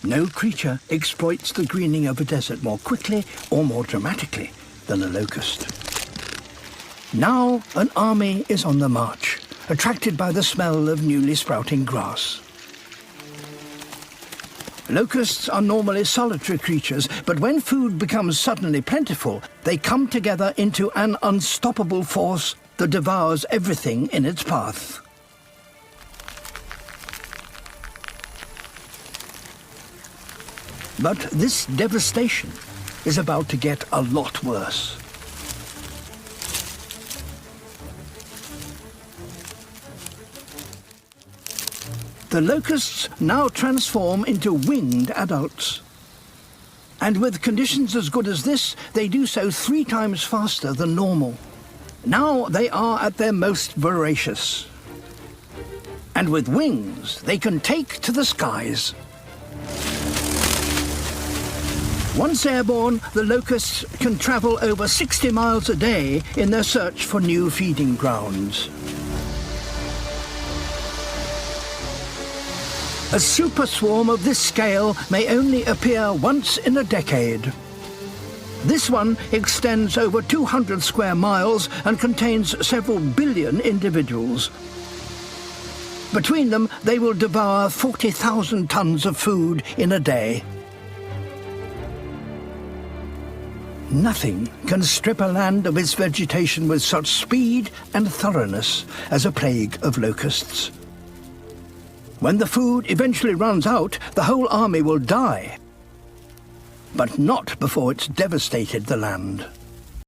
No creature exploits the greening of a desert more quickly or more dramatically than a locust. Now an army is on the march, attracted by the smell of newly sprouting grass. Locusts are normally solitary creatures, but when food becomes suddenly plentiful, they come together into an unstoppable force that devours everything in its path. But this devastation is about to get a lot worse. The locusts now transform into winged adults. And with conditions as good as this, they do so 3 times faster than normal. Now they are at their most voracious. And with wings, they can take to the skies. Once airborne, the locusts can travel over 60 miles a day in their search for new feeding grounds. A super swarm of this scale may only appear once in a decade. This one extends over 200 square miles and contains several billion individuals. Between them, they will devour 40,000 tons of food in a day. Nothing can strip a land of its vegetation with such speed and thoroughness as a plague of locusts. When the food eventually runs out, the whole army will die, but not before it's devastated the land.